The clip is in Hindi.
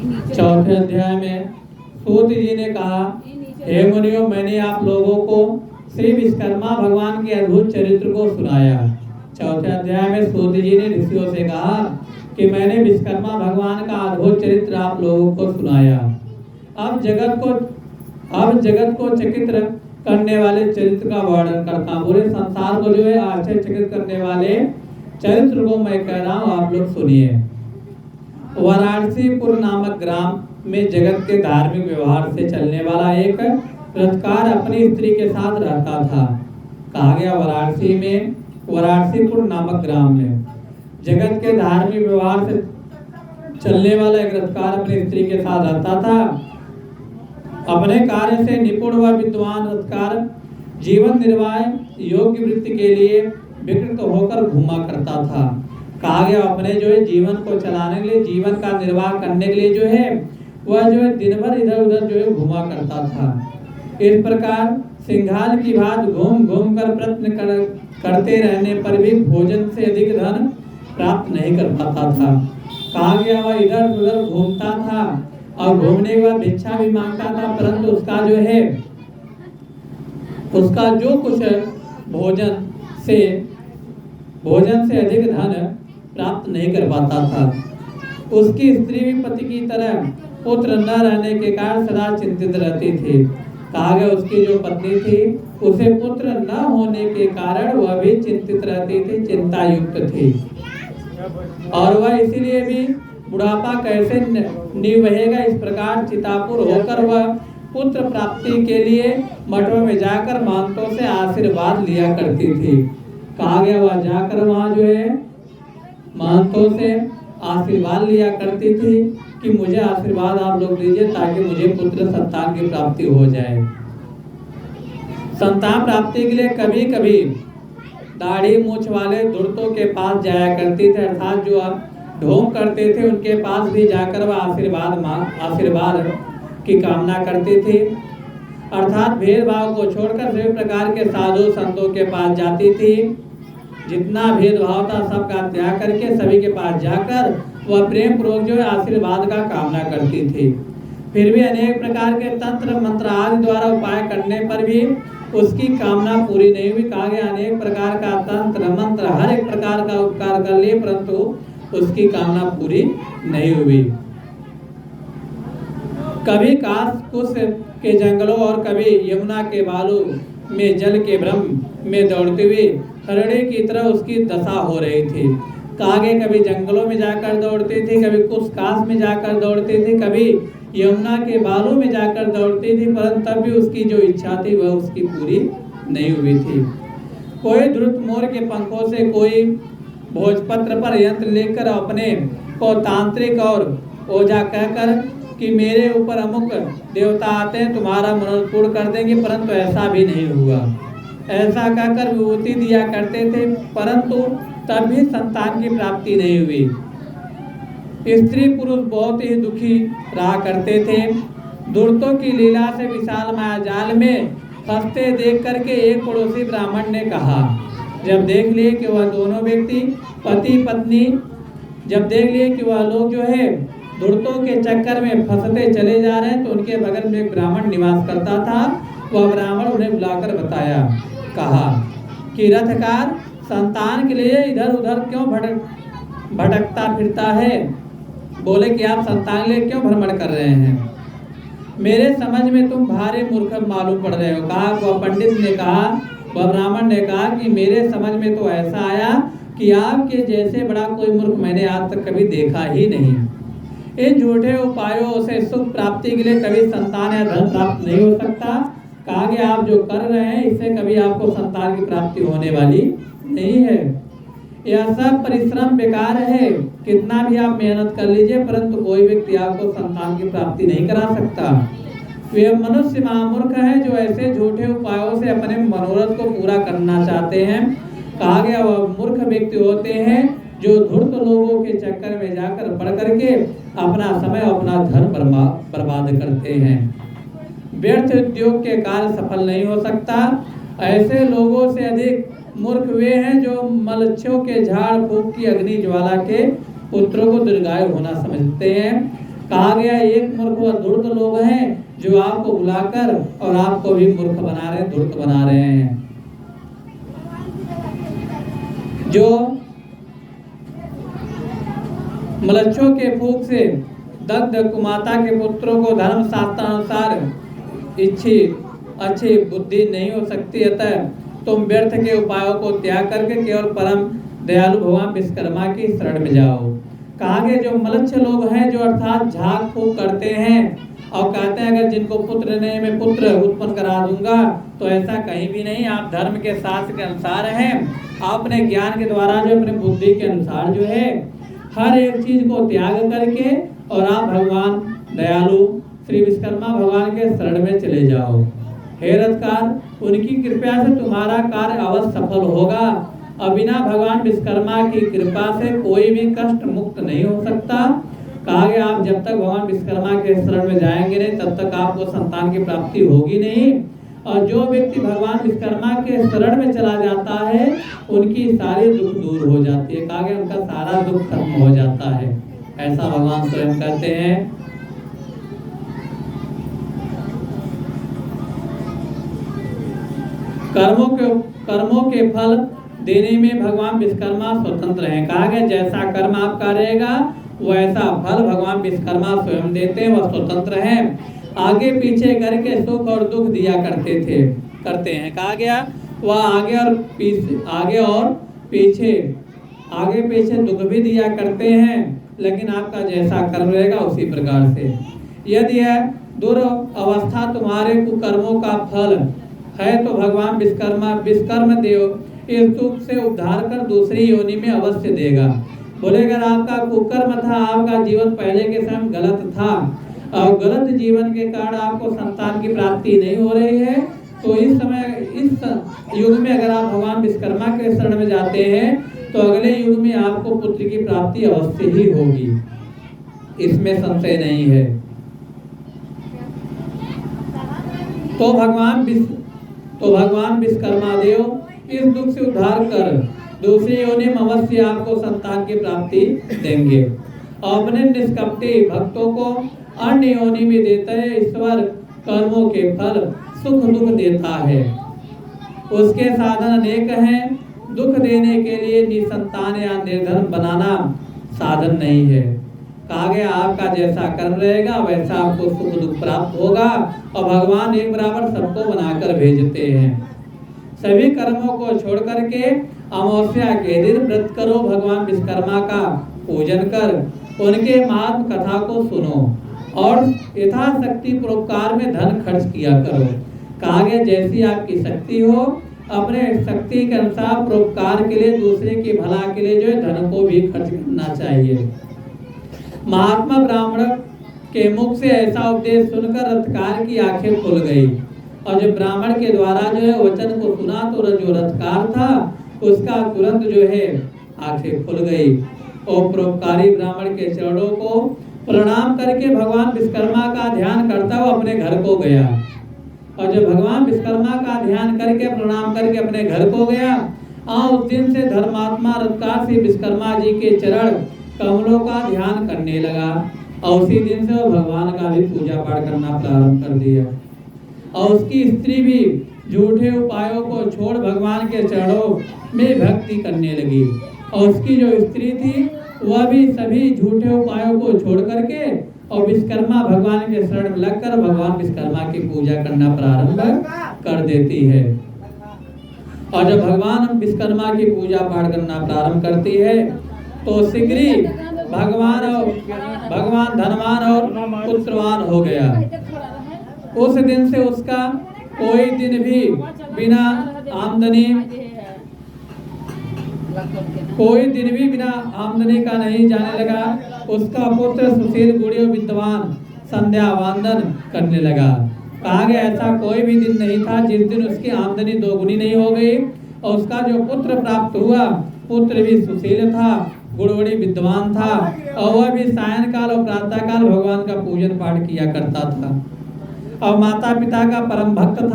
चौथे अध्याय में सूत जी ने कहा, हे मुनियों, मैंने आप लोगों को श्री विश्वकर्मा भगवान के अद्भुत चरित्र को सुनाया। चौथे अध्याय में सूत जी ने ऋषियों से कहा कि मैंने विश्वकर्मा भगवान का अद्भुत चरित्र आप लोगों को सुनाया। अब जगत को चकित करने वाले चरित्र का वर्णन करता हूँ। पूरे संसार को जो है आश्चर्यचकित करने वाले चरित्र को मैं कह रहा हूँ, आप लोग सुनिए। वाराणसीपुर नामक ग्राम में जगत के धार्मिक व्यवहार से चलने वाला एक रथकार अपनी स्त्री के साथ रहता था। कहा गया वाराणसीपुर नामक ग्राम में जगत के धार्मिक व्यवहार से चलने वाला एक रथकार अपनी स्त्री के साथ रहता था। अपने कार्य से निपुण व विद्वान रथकार जीवन निर्वाह योग्य वृत्ति के लिए विकृत होकर घूमा करता था। कहा गया अपने जो है जीवन को चलाने के लिए, जीवन का निर्वाह करने के लिए जो है वह जो है दिन भर इधर उधर जो है घूमा करता था। इस प्रकार सिंघाल की भांति घूम घूम कर प्रयत्न करते रहने पर भी भोजन से अधिक धन प्राप्त नहीं कर पाता था। कहा गया वह इधर उधर घूमता था और घूमने के बाद भिक्षा भी मांगता था, परंतु उसका जो कुछ भोजन से अधिक धन प्राप्त नहीं कर पाता था। उसकी स्त्री भी पति की तरह पुत्र न रहने के कारण सदा चिंतित रहती थी। कहा गया उसकी जो पत्नी थी उसे पुत्र न होने के कारण वह भी चिंतित रहती थी, चिंता युक्त थी, और वह इसीलिए भी बुढ़ापा कैसे निभेगा इस प्रकार चितापुर होकर वह पुत्र प्राप्ति के लिए मठों में जाकर महंतों से आशीर्वाद लिया करती थी। कहा गया वह जाकर वहाँ जो है महंतों से आशीर्वाद लिया करती थी कि मुझे आशीर्वाद आप लोग दीजिए ताकि मुझे पुत्र संतान की प्राप्ति हो जाए। संतान प्राप्ति के लिए कभी कभी दाढ़ी मूछ वाले धूर्तों के पास जाया करती थे, अर्थात जो ढोंग करते थे उनके पास भी जाकर वह आशीर्वाद की कामना करती थी। अर्थात भेदभाव को छोड़कर सभी प्रकार के साधु संतों के पास जाती थी। जितना भेदभाव था सबका त्याग करके सभी के पास जाकर वह प्रेम पूर्वक जो है आशीर्वाद का कामना करती थी। फिर भी अनेक प्रकार के तंत्र मंत्र आदि द्वारा उपाय करने पर भी उसकी कामना पूरी नहीं हुई। कहा गया अनेक प्रकार का तंत्र मंत्र हर एक प्रकार का उपकार कर लिए, परंतु उसकी कामना पूरी नहीं हुई। कभी काश के जंगलों और कभी यमुना के बालू में जल के ब्रह्म में दौड़ती हुई हरड़े की तरह उसकी दशा हो रही थी। कागे कभी जंगलों में जाकर दौड़ती थी, कभी कुसकास में जाकर दौड़ती थी, कभी यमुना के बालू में जाकर दौड़ती थी, परंतु तब भी उसकी जो इच्छा थी वह उसकी पूरी नहीं हुई थी। कोई द्रुत मोर के पंखों से, कोई भोजपत्र पर यंत्र लेकर अपने को तांत्रिक और ओझा कहकर कि मेरे ऊपर अमुक देवता आते हैं तुम्हारा मनोरथ पूर्ण कर देंगे, परंतु ऐसा भी नहीं हुआ। ऐसा कहकर विभूति दिया करते थे, परंतु तब भी संतान की प्राप्ति नहीं हुई। स्त्री पुरुष बहुत ही दुखी रहा करते थे। दुर्तों की लीला से विशाल मायाजाल में फंसते देख करके एक पड़ोसी ब्राह्मण ने कहा, जब देख लिए कि वह दोनों व्यक्ति पति पत्नी जब देख लिए कि वह लोग जो है दुर्तों के चक्कर में फंसते चले जा रहे हैं, तो उनके बगल में एक ब्राह्मण निवास करता था। वह ब्राह्मण उन्हें बुलाकर बताया, कहा कि रथकार संतान के लिए इधर उधर क्यों भटकता फिरता है। बोले कि आप संतान के लिए क्यों भ्रमण कर रहे हैं, मेरे समझ में तुम भारी मूर्ख मालूम पड़ रहे हो। कहा वह पंडित ने कहा, वह ब्राह्मण ने कहा कि मेरे समझ में तो ऐसा आया कि आपके जैसे बड़ा कोई मूर्ख मैंने आज तक कभी देखा ही नहीं। इन झूठे उपायों से सुख प्राप्ति के लिए कभी संतान या धन प्राप्त नहीं हो सकता। कहा कि आप जो कर रहे हैं इससे कभी आपको संतान की प्राप्ति होने वाली नहीं है। यह सब परिश्रम बेकार है, कितना भी आप मेहनत कर लीजिए परंतु कोई व्यक्ति आपको संतान की प्राप्ति नहीं करा सकता। वे मनुष्य महामूर्ख है जो ऐसे झूठे उपायों से अपने मनोरथ को पूरा करना चाहते हैं। कहा गया वह मूर्ख व्यक्ति होते हैं जो धूर्त लोगों के चक्कर में जाकर पड़ करके अपना समय अपना धन बर्बाद करते हैं। व्यर्थ उद्योग के कार्य सफल नहीं हो सकता। ऐसे लोगों से अधिक मूर्ख वे हैं जो मलच्छों के झाड़ फूक की अग्नि ज्वाला के पुत्रों को दीर्घायु होना समझते हैं। कहा गया एक मूर्ख व धूर्त लोग हैं जो आपको बुलाकर और आपको भी मूर्ख बना रहे हैं, धूर्त बना रहे हैं। जो मलच्छों के फूंक से दग्ध कुमाता के पुत्रों को धर्म शास्त्रानुसार अच्छी बुद्धि नहीं हो सकती, अतः तुम व्यर्थ के उपायों को त्याग करके केवल परम दयालु भगवान विश्वकर्मा की शरण में जाओ। कहा गया जो मलच्छ लोग हैं, जो अर्थात झाग फूंक करते हैं और कहते हैं अगर जिनको पुत्र नहीं मैं पुत्र उत्पन्न करा दूंगा, तो ऐसा कहीं भी नहीं। आप धर्म के शास्त्र के अनुसार हैं, अपने ज्ञान के द्वारा जो अपने बुद्धि के अनुसार जो है हर एक चीज को त्याग करके और आप भगवान दयालु श्री विश्वकर्मा भगवान के शरण में चले जाओ। हे रथकार, उनकी कृपा से तुम्हारा कार्य अवश्य सफल होगा और बिना भगवान विश्वकर्मा की कृपा से कोई भी कष्ट मुक्त नहीं हो सकता। कहा गया आप जब तक भगवान विश्वकर्मा के शरण में जाएंगे नहीं तब तक आपको संतान की प्राप्ति होगी नहीं। और जो व्यक्ति भगवान विश्वकर्मा के शरण में चला जाता है उनकी सारी दुख दूर हो जाती है। कहा गया उनका सारा दुख खत्म हो जाता है, ऐसा भगवान स्वयं कहते हैं। कर्मों के फल देने में भगवान विश्वकर्मा स्वतंत्र हैं। कहा गया जैसा कर्म आप करेगा वैसा फल भगवान विश्वकर्मा स्वयं देते हैं, वह स्वतंत्र हैं। आगे पीछे करके सुख और दुख दिया करते हैं। कहा गया वह आगे पीछे दुख भी दिया करते हैं, लेकिन आपका जैसा कर्म रहेगा उसी प्रकार से। यदि यह दुर्अवस्था तुम्हारे कुकर्मों का फल है तो भगवान विश्वकर्म देव इस दुख से उद्धार कर दूसरी योनि में अवश्य देगा। बोले अगर आपका कुकर्म था, आपका जीवन पहले के समय गलत था और गलत जीवन के कारण आपको संतान की प्राप्ति नहीं हो रही है, तो इस युग में अगर आप भगवान विश्वकर्मा के शरण में जाते हैं तो अगले युग में आपको पुत्र की प्राप्ति अवश्य ही होगी, इसमें संशय नहीं है। तो भगवान विश्वकर्मा देव इस दुख से उद्धार कर दूसरी योनि में अवश्य आपको संतान की प्राप्ति देंगे। अपने निष्कपटी भक्तों को अन्य योनि में देता है। ईश्वर कर्मों के फल सुख दुख देता है, उसके साधन अनेक हैं। दुख देने के लिए निसंतान या निर्धन बनाना साधन नहीं है। कहा गया आपका जैसा कर्म रहेगा वैसा आपको सुख दुख प्राप्त होगा और भगवान एक बराबर सबको बनाकर भेजते हैं। सभी कर्मों को छोड़ करके अमावस्या के दिन व्रत करो, भगवान विश्वकर्मा का पूजन कर उनके महात्म कथा को सुनो और यथाशक्ति परोपकार में धन खर्च किया करो। कहा गया जैसी आपकी शक्ति हो अपने शक्ति के अनुसार परोपकार के लिए दूसरे के भला के लिए जो है धन को भी खर्च करना चाहिए। महात्मा ब्राह्मण के मुख से ऐसा उपदेश सुनकर रथकार की आंखें खुल गई और जो ब्राह्मण के द्वारा जो है वचन को सुना तो जो रथकार था उसका तुरंत जो है आंखें खुल गई और परोपकारी ब्राह्मण के चरणों को प्रणाम करके भगवान विश्वकर्मा का ध्यान करता हुआ अपने घर को गया। और जब भगवान विश्वकर्मा का ध्यान करके प्रणाम करके अपने घर को गया, उस दिन से धर्मात्मा रथकार से विश्वकर्मा जी के चरण कमलों का ध्यान करने लगा और उसी दिन से वो भगवान का भी पूजा पाठ करना प्रारंभ कर दिया। और उसकी स्त्री भी झूठे उपायों को छोड़ भगवान के चरणों में भक्ति करने लगी और उसकी जो स्त्री थी वह भी सभी झूठे उपायों को छोड़ करके और विश्वकर्मा भगवान के शरण में लगकर भगवान विश्वकर्मा की पूजा करना प्रारंभ कर देती है। और जब भगवान विश्वकर्मा की पूजा पाठ करना प्रारंभ करती है तो शीघ्र ही भगवान धनवान और पुत्रवान हो गया। उस दिन से उसका कोई दिन भी बिना आमदनी का नहीं जाने लगा। उसका पुत्र सुशील गुणी और विद्वान संध्या वंदन करने लगा। कहा गया ऐसा कोई भी दिन नहीं था जिस दिन उसकी आमदनी दोगुनी नहीं हो गई। और उसका जो पुत्र प्राप्त हुआ पुत्र भी सुशील था, गुणवणी विद्वान था और वह भी सायंकाल और प्रातः काल भगवान का पूजन पाठ किया करता था और माता पिता का परम भक्त था।